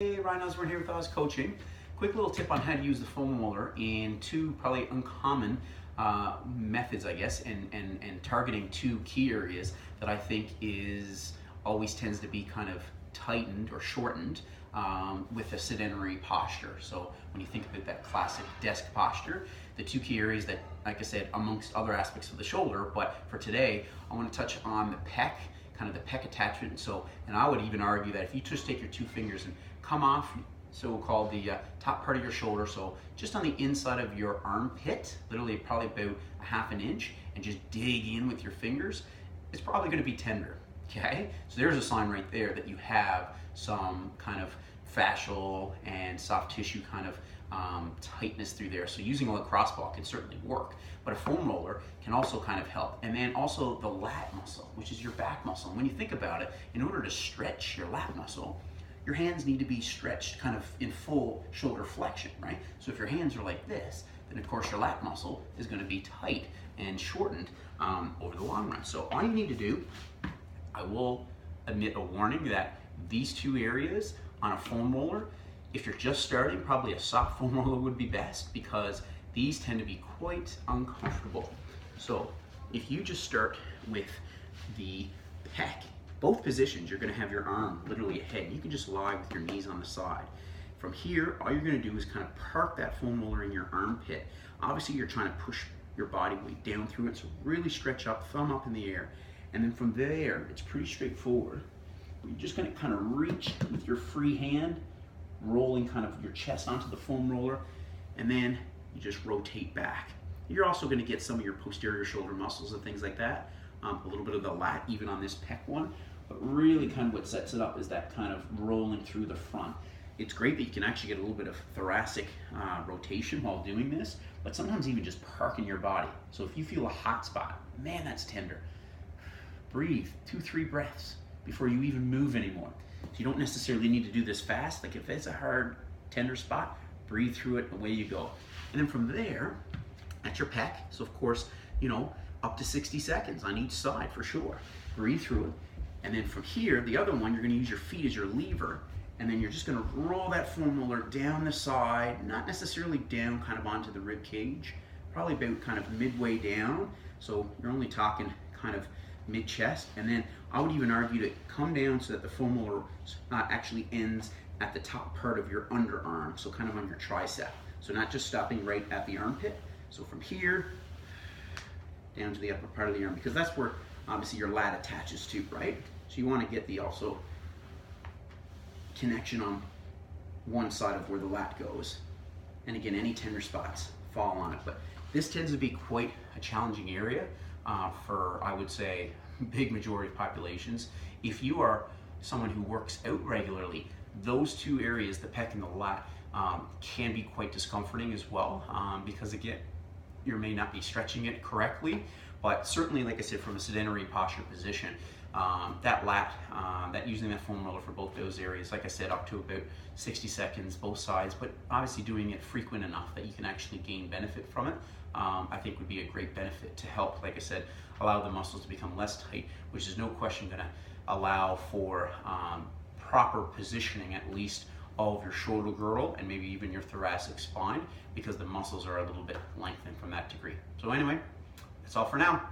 Hey, Ryan Osborne here with Oz Coaching. Quick little tip on how to use the foam roller in two probably uncommon methods, I guess, and targeting two key areas that I think always tends to be kind of tightened or shortened with a sedentary posture. So when you think about that classic desk posture, the two key areas that, like I said, amongst other aspects of the shoulder, but for today, I want to touch on the pec, kind of the pec attachment. And I would even argue that if you just take your two fingers and come off, so-called the top part of your shoulder, so just on the inside of your armpit, literally probably about a half an inch, and just dig in with your fingers, it's probably going to be tender, okay? So there's a sign right there that you have some kind of fascial and soft tissue kind of tightness through there. So using a lacrosse ball can certainly work, but a foam roller can also kind of help. And then also the lat muscle, which is your back muscle. And when you think about it, in order to stretch your lat muscle, your hands need to be stretched kind of in full shoulder flexion, right? So if your hands are like this, then of course your lat muscle is going to be tight and shortened over the long run. So all you need to do, I will admit a warning that these two areas on a foam roller, if you're just starting, probably a soft foam roller would be best because these tend to be quite uncomfortable. So if you just start with the pec, both positions, you're going to have your arm literally ahead. You can just lie with your knees on the side. From here, all you're going to do is kind of park that foam roller in your armpit. Obviously, you're trying to push your body weight down through it, so really stretch up, thumb up in the air. And then from there, it's pretty straightforward. You're just going to kind of reach with your free hand, rolling kind of your chest onto the foam roller, and then you just rotate back. You're also going to get some of your posterior shoulder muscles and things like that, a little bit of the lat even on this pec one, but really kind of what sets it up is that kind of rolling through the front. It's great that you can actually get a little bit of thoracic rotation while doing this, but sometimes even just parking your body. So if you feel a hot spot, man, that's tender. Breathe 2-3 breaths before you even move anymore. So you don't necessarily need to do this fast. Like if it's a hard, tender spot, breathe through it, away you go. And then from there, at your pec, so of course, up to 60 seconds on each side for sure. Breathe through it. And then from here, the other one, you're gonna use your feet as your lever, and then you're just gonna roll that foam roller down the side, not necessarily down kind of onto the rib cage, probably about kind of midway down. So you're only talking kind of mid-chest, and then I would even argue to come down so that the foam roller actually ends at the top part of your underarm, so kind of on your tricep. So not just stopping right at the armpit. So from here, down to the upper part of the arm, because that's where obviously your lat attaches to, right? So you want to get the also connection on one side of where the lat goes. And again, any tender spots fall on it. But this tends to be quite a challenging area for, I would say, big majority of populations. If you are someone who works out regularly, those two areas, the pec and the lat, can be quite discomforting as well, because again, you may not be stretching it correctly, but certainly, like I said, from a sedentary posture position, that lat, using that foam roller for both those areas, like I said, up to about 60 seconds, both sides, but obviously doing it frequent enough that you can actually gain benefit from it, I think would be a great benefit to help, like I said, allow the muscles to become less tight, which is no question gonna allow for proper positioning, at least all of your shoulder girdle and maybe even your thoracic spine, because the muscles are a little bit lengthened from that degree. So anyway, that's all for now.